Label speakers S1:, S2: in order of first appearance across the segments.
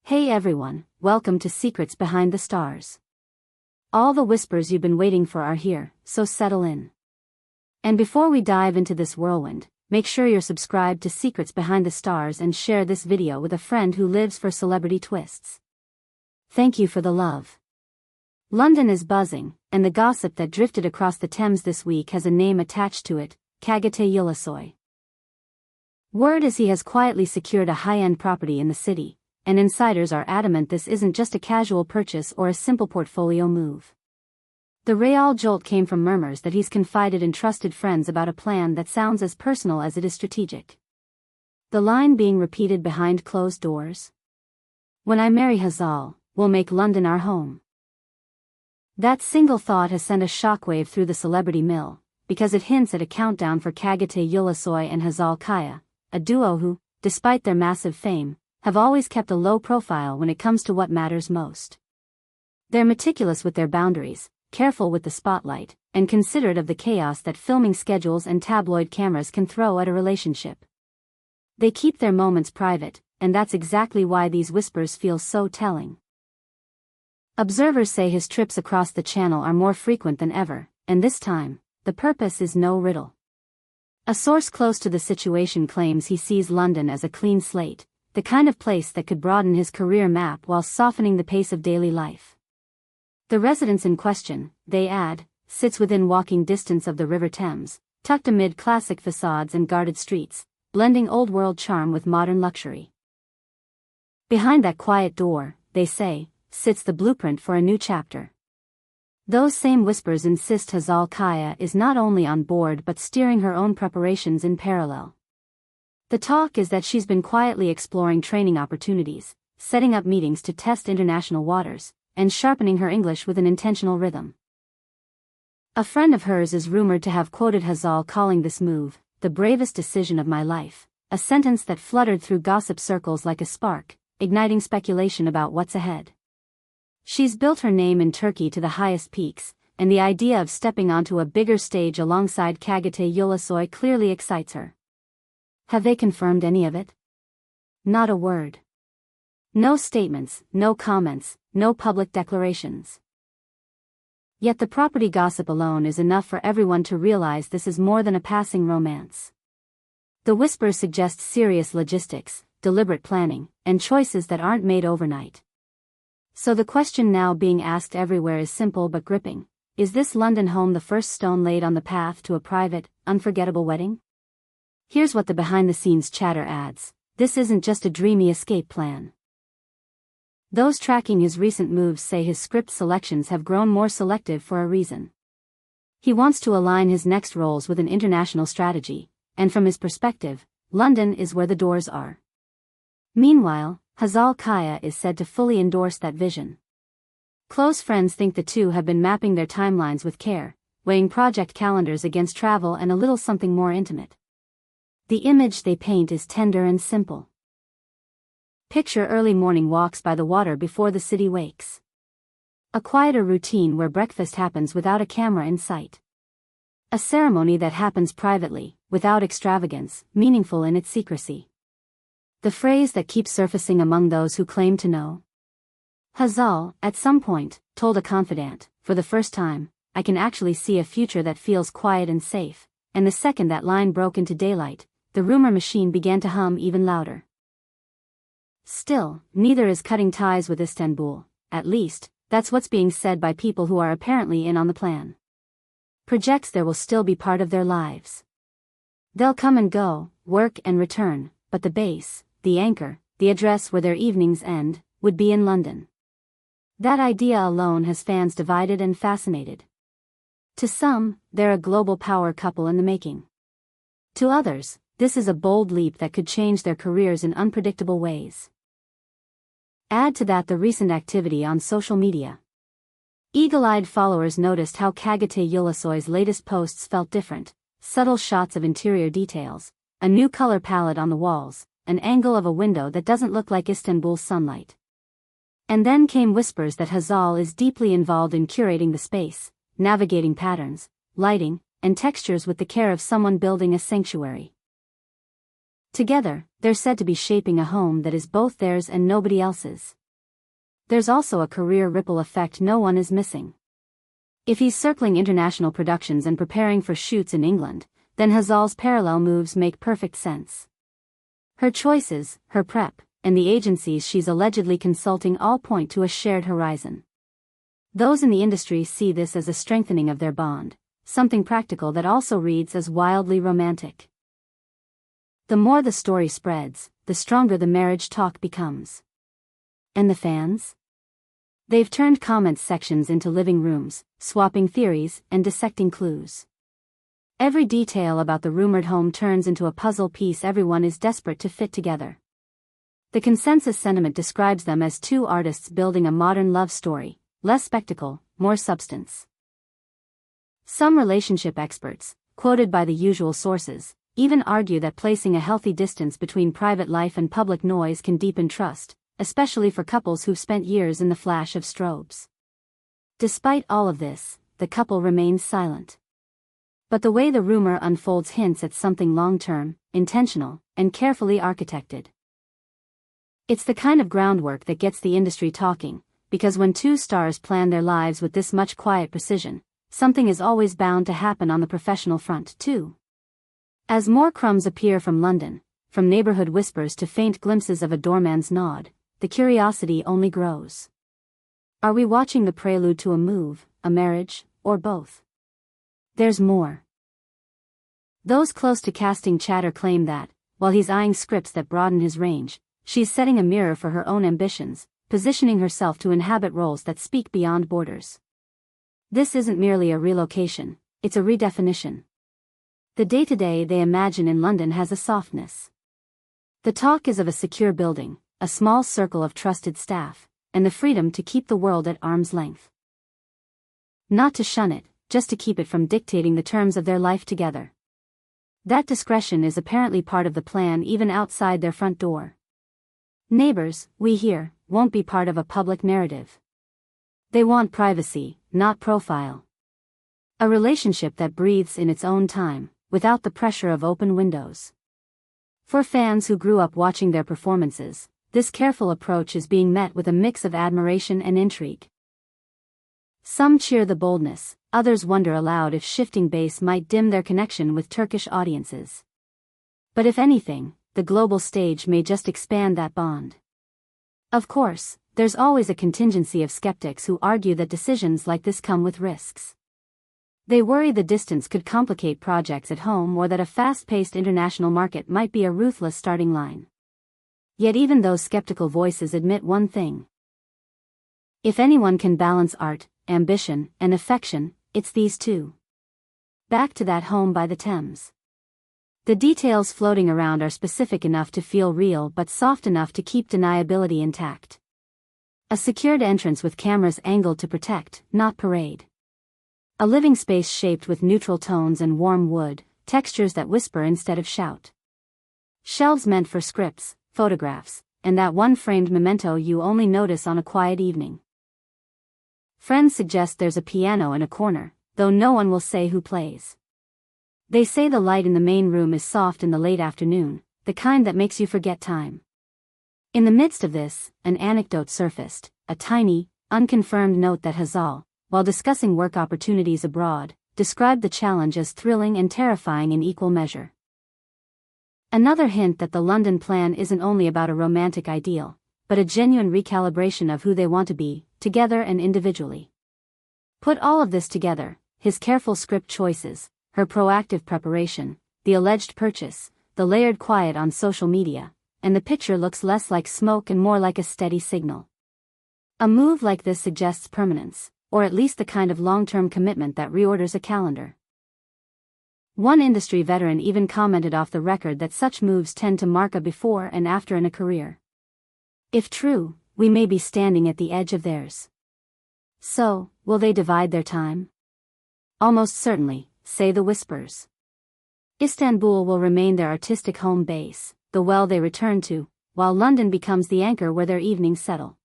S1: Hey everyone, welcome to Secrets Behind the Stars. All the whispers you've been waiting for are here, so settle in. And before we dive into this whirlwind, make sure you're subscribed to Secrets Behind the Stars and share this video with a friend who lives for celebrity twists. Thank you for the love. London is buzzing, and the gossip that drifted across the Thames this week has a name attached to it, Çağatay Ulusoy. Word is he has quietly secured a high-end property in the city, and insiders are adamant this isn't just a casual purchase or a simple portfolio move. The real jolt came from murmurs that he's confided in trusted friends about a plan that sounds as personal as it is strategic. The line being repeated behind closed doors. "When I marry Hazal, we'll make London our home." That single thought has sent a shockwave through the celebrity mill, because it hints at a countdown for Çağatay Ulusoy and Hazal Kaya, a duo who, despite their massive fame, have always kept a low profile when it comes to what matters most. They're meticulous with their boundaries, careful with the spotlight, and considerate of the chaos that filming schedules and tabloid cameras can throw at a relationship. They keep their moments private, and that's exactly why these whispers feel so telling. Observers say his trips across the channel are more frequent than ever, and this time, the purpose is no riddle. A source close to the situation claims he sees London as a clean slate, the kind of place that could broaden his career map while softening the pace of daily life. The residence in question, they add, sits within walking distance of the River Thames, tucked amid classic facades and guarded streets, blending old-world charm with modern luxury. Behind that quiet door, they say, sits the blueprint for a new chapter. Those same whispers insist Hazal Kaya is not only on board but steering her own preparations in parallel. The talk is that she's been quietly exploring training opportunities, setting up meetings to test international waters, and sharpening her English with an intentional rhythm. A friend of hers is rumored to have quoted Hazal calling this move, "the bravest decision of my life," a sentence that fluttered through gossip circles like a spark, igniting speculation about what's ahead. She's built her name in Turkey to the highest peaks, and the idea of stepping onto a bigger stage alongside Çağatay Ulusoy clearly excites her. Have they confirmed any of it? Not a word. No statements, no comments, no public declarations. Yet the property gossip alone is enough for everyone to realize this is more than a passing romance. The whispers suggest serious logistics, deliberate planning, and choices that aren't made overnight. So the question now being asked everywhere is simple but gripping: is this London home the first stone laid on the path to a private, unforgettable wedding? Here's what the behind-the-scenes chatter adds: this isn't just a dreamy escape plan. Those tracking his recent moves say his script selections have grown more selective for a reason. He wants to align his next roles with an international strategy, and from his perspective, London is where the doors are. Meanwhile, Hazal Kaya is said to fully endorse that vision. Close friends think the two have been mapping their timelines with care, weighing project calendars against travel and a little something more intimate. The image they paint is tender and simple. Picture early morning walks by the water before the city wakes. A quieter routine where breakfast happens without a camera in sight. A ceremony that happens privately, without extravagance, meaningful in its secrecy. The phrase that keeps surfacing among those who claim to know. Hazal, at some point, told a confidant, "For the first time, I can actually see a future that feels quiet and safe," and the second that line broke into daylight, the rumor machine began to hum even louder. Still, neither is cutting ties with Istanbul, at least, that's what's being said by people who are apparently in on the plan. Projects there will still be part of their lives. They'll come and go, work and return, but the base, the anchor, the address where their evenings end, would be in London. That idea alone has fans divided and fascinated. To some, they're a global power couple in the making. To others, this is a bold leap that could change their careers in unpredictable ways. Add to that the recent activity on social media. Eagle-eyed followers noticed how Çağatay Ulusoy's latest posts felt different: subtle shots of interior details, a new color palette on the walls, an angle of a window that doesn't look like Istanbul's sunlight. And then came whispers that Hazal is deeply involved in curating the space, navigating patterns, lighting, and textures with the care of someone building a sanctuary. Together, they're said to be shaping a home that is both theirs and nobody else's. there's also a career ripple effect no one is missing. If he's circling international productions and preparing for shoots in England, then Hazal's parallel moves make perfect sense. Her choices, her prep, and the agencies she's allegedly consulting all point to a shared horizon. Those in the industry see this as a strengthening of their bond, something practical that also reads as wildly romantic. The more the story spreads, the stronger the marriage talk becomes. And the fans? They've turned comments sections into living rooms, swapping theories and dissecting clues. Every detail about the rumored home turns into a puzzle piece everyone is desperate to fit together. The consensus sentiment describes them as two artists building a modern love story, less spectacle, more substance. Some relationship experts, quoted by the usual sources, even argue that placing a healthy distance between private life and public noise can deepen trust, especially for couples who've spent years in the flash of strobes. Despite all of this, the couple remains silent. But the way the rumor unfolds hints at something long-term, intentional, and carefully architected. It's the kind of groundwork that gets the industry talking, because when two stars plan their lives with this much quiet precision, something is always bound to happen on the professional front, too. As more crumbs appear from London, from neighborhood whispers to faint glimpses of a doorman's nod, the curiosity only grows. Are we watching the prelude to a move, a marriage, or both? There's more. Those close to casting chatter claim that, while he's eyeing scripts that broaden his range, she's setting a mirror for her own ambitions, positioning herself to inhabit roles that speak beyond borders. This isn't merely a relocation, it's a redefinition. The day-to-day they imagine in London has a softness. The talk is of a secure building, a small circle of trusted staff, and the freedom to keep the world at arm's length. Not to shun it, just to keep it from dictating the terms of their life together. That discretion is apparently part of the plan even outside their front door. Neighbors, we hear, won't be part of a public narrative. They want privacy, not profile. A relationship that breathes in its own time, without the pressure of open windows. For fans who grew up watching their performances, this careful approach is being met with a mix of admiration and intrigue. Some cheer the boldness, others wonder aloud if shifting base might dim their connection with Turkish audiences. But if anything, the global stage may just expand that bond. Of course, there's always a contingency of skeptics who argue that decisions like this come with risks. They worry the distance could complicate projects at home or that a fast-paced international market might be a ruthless starting line. Yet even those skeptical voices admit one thing. If anyone can balance art, ambition, and affection, it's these two. Back to that home by the Thames. The details floating around are specific enough to feel real but soft enough to keep deniability intact. A secured entrance with cameras angled to protect, not parade. A living space shaped with neutral tones and warm wood, textures that whisper instead of shout. Shelves meant for scripts, photographs, and that one framed memento you only notice on a quiet evening. Friends suggest there's a piano in a corner, though no one will say who plays. They say the light in the main room is soft in the late afternoon, the kind that makes you forget time. In the midst of this, an anecdote surfaced, a tiny, unconfirmed note that Hazal, while discussing work opportunities abroad, described the challenge as thrilling and terrifying in equal measure. Another hint that the London plan isn't only about a romantic ideal, but a genuine recalibration of who they want to be, together and individually. Put all of this together, his careful script choices, her proactive preparation, the alleged purchase, the layered quiet on social media, and the picture looks less like smoke and more like a steady signal. A move like this suggests permanence, or at least the kind of long-term commitment that reorders a calendar. One industry veteran even commented off the record that such moves tend to mark a before and after in a career. If true, we may be standing at the edge of theirs. So, will they divide their time? Almost certainly, say the whispers. Istanbul will remain their artistic home base, the well they return to, while London becomes the anchor where their evenings settle.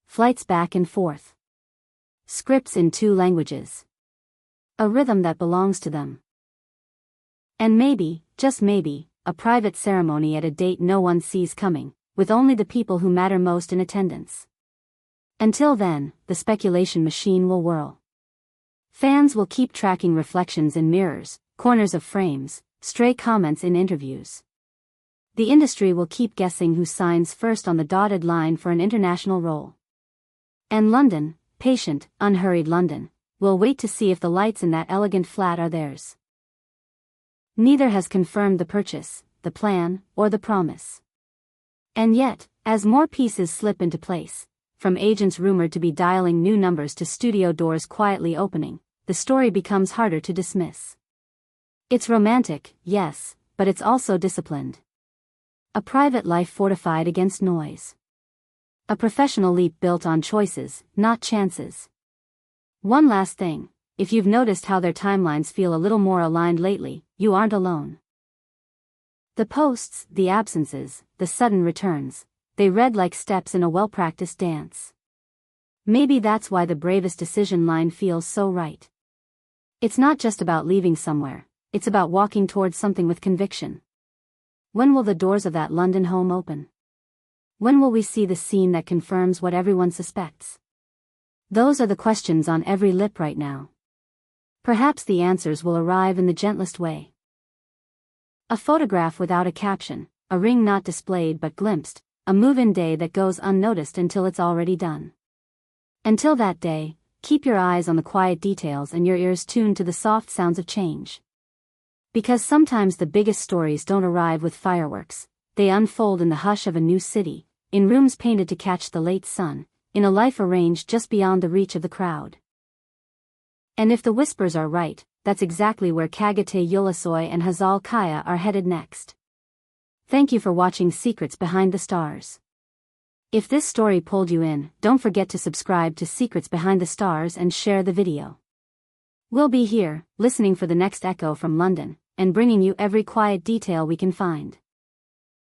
S1: Flights back and forth. Scripts in 2 languages. A rhythm that belongs to them. And maybe, just maybe, a private ceremony at a date no one sees coming, with only the people who matter most in attendance. Until then, the speculation machine will whirl. Fans will keep tracking reflections in mirrors, corners of frames, stray comments in interviews. The industry will keep guessing who signs first on the dotted line for an international role. And London, patient, unhurried London, will wait to see if the lights in that elegant flat are theirs. Neither has confirmed the purchase, the plan, or the promise. And yet, as more pieces slip into place, from agents rumored to be dialing new numbers to studio doors quietly opening, the story becomes harder to dismiss. It's romantic, yes, but it's also disciplined. A private life fortified against noise. A professional leap built on choices, not chances. One last thing, if you've noticed how their timelines feel a little more aligned lately, you aren't alone. The posts, the absences, the sudden returns, they read like steps in a well-practiced dance. Maybe that's why the bravest decision line feels so right. It's not just about leaving somewhere, it's about walking towards something with conviction. When will the doors of that London home open? When will we see the scene that confirms what everyone suspects? Those are the questions on every lip right now. Perhaps the answers will arrive in the gentlest way. A photograph without a caption, a ring not displayed but glimpsed, a move-in day that goes unnoticed until it's already done. Until that day, keep your eyes on the quiet details and your ears tuned to the soft sounds of change. Because sometimes the biggest stories don't arrive with fireworks, they unfold in the hush of a new city, in rooms painted to catch the late sun, in a life arranged just beyond the reach of the crowd. And if the whispers are right, that's exactly where Çağatay Ulusoy and Hazal Kaya are headed next. Thank you for watching Secrets Behind the Stars. If this story pulled you in, don't forget to subscribe to Secrets Behind the Stars and share the video. We'll be here, listening for the next echo from London, and bringing you every quiet detail we can find.